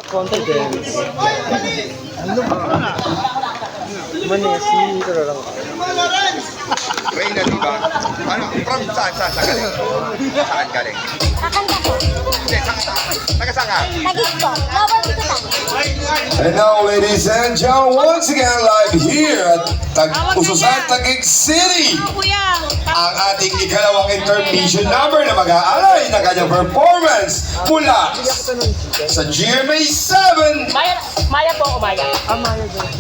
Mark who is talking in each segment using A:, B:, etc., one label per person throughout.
A: Confidence. Manesi, pero lang.
B: Reyna, di ba? Ano? From saan galing? Saan galing?
C: Kakanta po.
B: Hindi, taga saan ka?
C: Tagig po. Bawal dito ta.
D: And now, ladies and gentlemen, once again live here at Ususan, Taguig City, ang ating ikalawang intermission number na mag-aalay ng kanyang performance mula sa GMA 7.
E: Maya po o Maya?
A: Maya doon.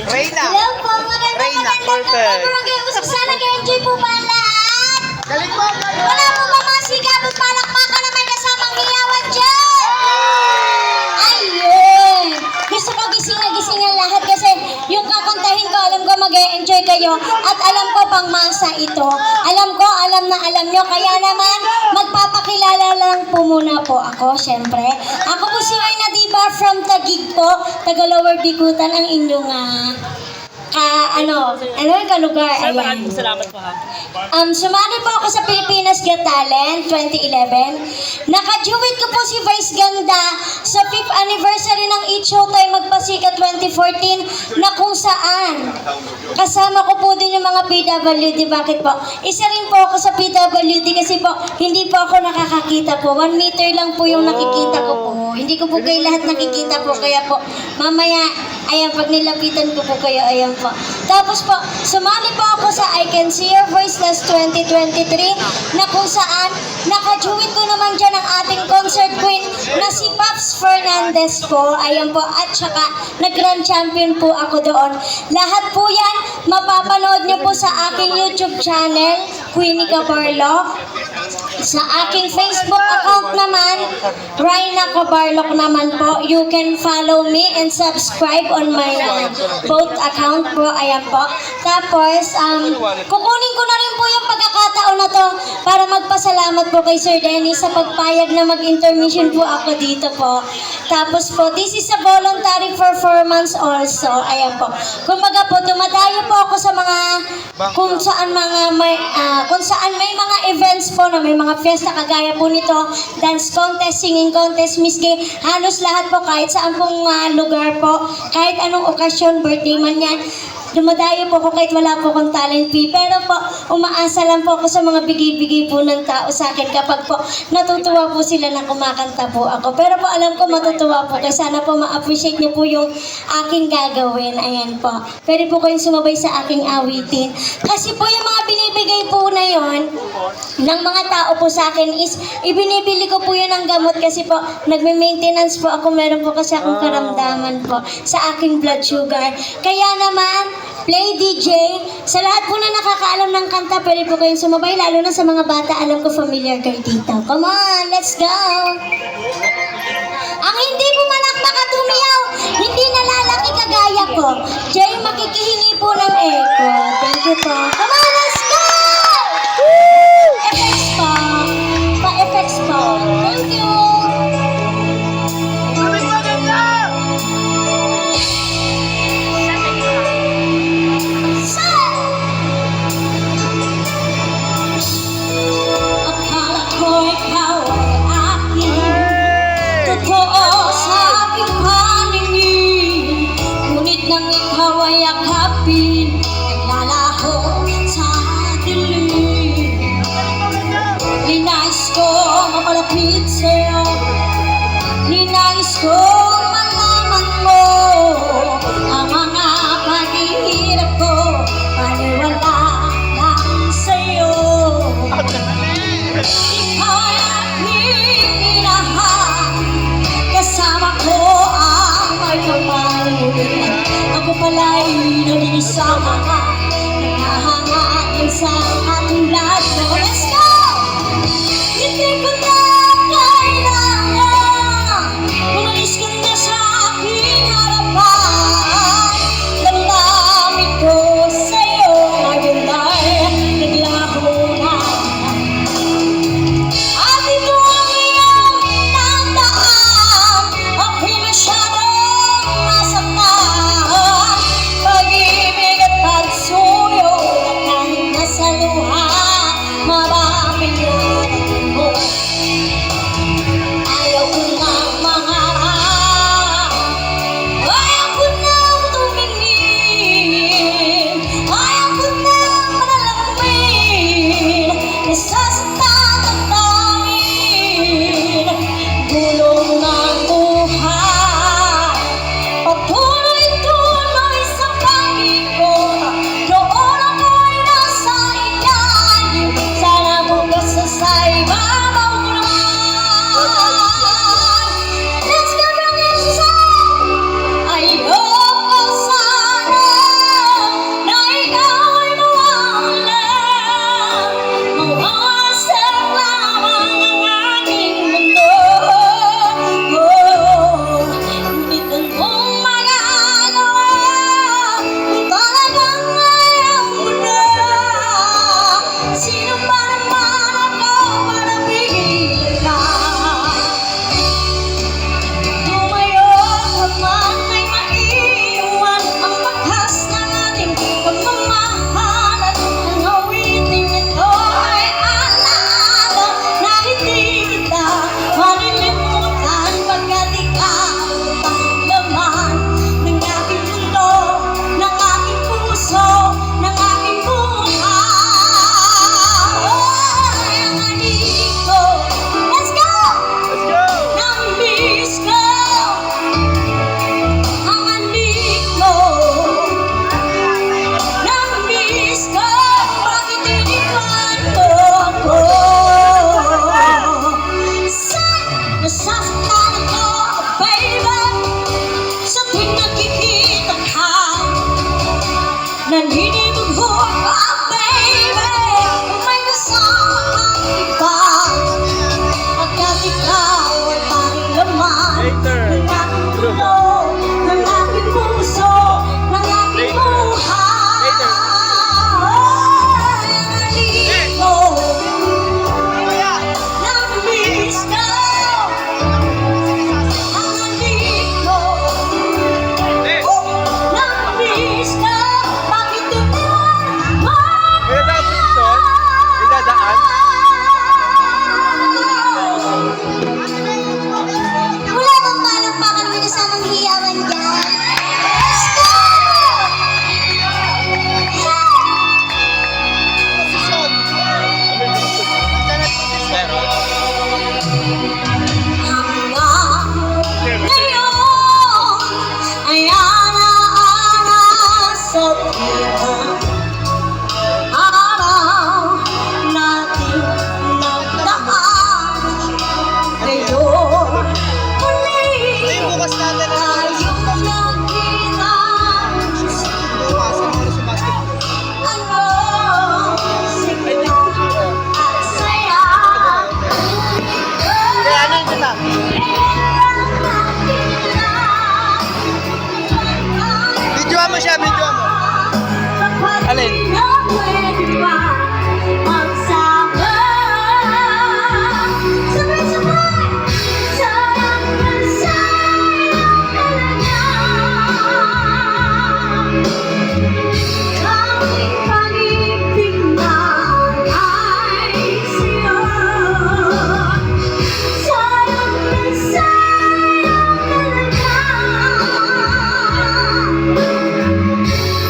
E: Reyna.
C: Hello po. Magandang barangay Ususan. Nag-enjoy po ba ang lahat?
E: Galing po.
C: Wala po ba mga sigaw at palakpakan na may kasamang hiyawan dyan? Ayun! Gusto ko gising ang lahat kasi yung kakantahin ko, alam ko mag-e-enjoy kayo at alam ko pang masa ito. Alam na alam nyo. Kaya naman, magpapakilala lang po muna po ako, syempre. Ako po si Reyna Diba from Taguig po, Taga-Lower Bikutan ang inyong yung lugar.
E: Sir,
C: Ayan.
E: maraming salamat po ha.
C: Sumali po ako sa Pilipinas Got Talent 2011. Naka-duet ko po si Vice Ganda sa 5th anniversary ng Eat Showtime Magpasikat 2014 na kung saan kasama ko po din yung mga PWD. Bakit po? Isa rin po ako sa PWD kasi po hindi po ako nakakakita po. 1 meter lang po yung nakikita ko po. Hindi ko po kayo lahat nakikita po. Kaya po mamaya, ayan, pag nilapitan ko po kayo, ayan po. Tapos po, sumali po ako sa I Can See Your Voice Last 2023 na kung saan naka-duet ko naman dyan ang ating concert queen na si Paps Fernandez po. Ayan po. At saka nag-grand champion po ako doon. Lahat po yan mapapanood niyo po sa aking YouTube channel, Queenie Cabarloc. Sa aking Facebook account naman, Reyna Cabarloc naman po. You can follow me and subscribe on my both account po. Ayan po. Tapos, kukunin ko na rin po yung pagkakataon na to para magpasalamat po kay Sir Dennis sa pagpayag na mag-intermission po ako dito po. Tapos po, this is a voluntary performance also. Ayan po. Kumbaga po, dumadayo po ako sa mga kung saan may mga events po na may mga fiesta kagaya po nito, dance contest, singing contest, Miss Gay, halos lahat po kahit saan pong lugar po, kahit anong okasyon, birthday man yan, dumadayo po ako kahit wala po akong talent fee. Pero po, umaasa lang po ako sa mga bigay-bigay po ng tao sa akin kapag po natutuwa po sila na kumakanta po ako. Pero po alam ko matutuwa po kasi sana po ma-appreciate niyo po yung aking gagawin. Ayan po. Pwede po kayong sumabay sa aking awitin. Kasi po yung mga binibigay po na yon ng mga tao po sa akin is ibinibili ko po yun ng gamot kasi po nagme-maintenance po ako. Meron po kasi akong karamdaman po sa aking blood sugar. Kaya naman, Play DJ, sa lahat po na nakakaalam ng kanta, pwede po kayong sumabay, lalo na sa mga bata, alam ko familiar kayo dito. Come on, let's go! Ang hindi po malakpak at humiyaw, hindi nalalaki kagaya ko. Jay, makikihingi po ng echo. Thank you po. Come on, let's go! Effects po. Pa-effects po. Thank you. Ninais ko mapalapit sa'yo, ninais ko malaman mo ang mga paghihirap ko, paniwala lang sa'yo. Ika'y aking minahal, kasama ko ang may pagmamahal. Ako pala'y nag-iisa ka, nanghahangaan sa ating lahat. Let's go! Hindi ko na kailangan umalis ka na sa aking harapan. Lalamig ko sa'yo ngayon ay naglaho na. At ito ang iyong tandaan, ako'y masyadong nasaktan. Pag-ibig at pagsuyo at kahit nasa luha, marami yun mo. nasasaktan ako, baby. Sa tuwing nakikita ka, naninibugho ka, baby. Kung may kasama kang iba, pagkat ikaw ay parang laman ng aking ulo, ng aking puso, ng aking buhay. Nalito, namiss ko, nalito, namiss ko, bakit di mo
A: Kaya dapat doon, idadaan.
C: wala bang palakpakan mo kasamang hiyawan dyan? Stop! Hanggang ngayon ay ana-ana sa ibang araw natin nagdaan. Ngayon muli tayong nagkita. Ano sigla at saya.
E: Kaya ano yung kita? Videoan mo siya, videoan mo. Alin?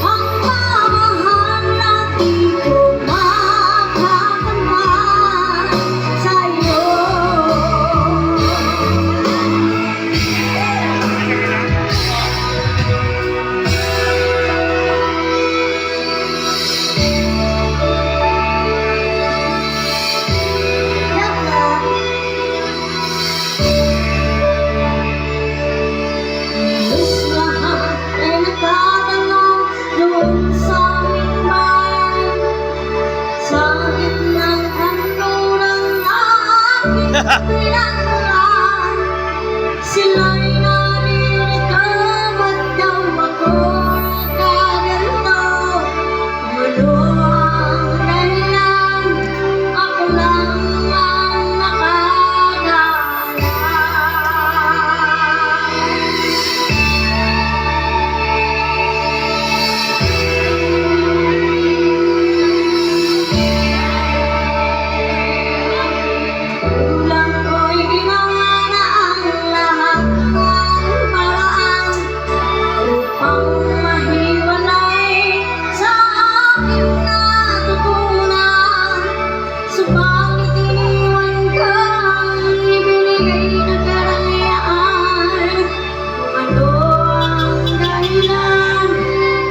C: Ang mamahal na di ko makakaman sa'yo. Halos lahat ay nagtatanong noon sa aming bayan. Sa gitnang kanluran na aking pinagmulan, sila'y naririto, ba't daw ako nagkaganto? Ano ang dahilan? Ako lang ang nakakaalam. Kulang ko'y ginawa na ang lahat ng paraan upang mahiwalay sa aking natutunan. Subalit iniwan kang ibinigay na kalayaan. Kung ano ang dahilan,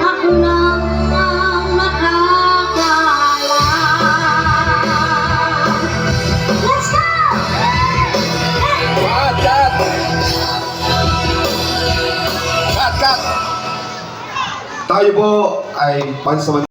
C: ako lang ang nakakaalam. Let's go!
D: Cut! Tayo po ay pansamantalang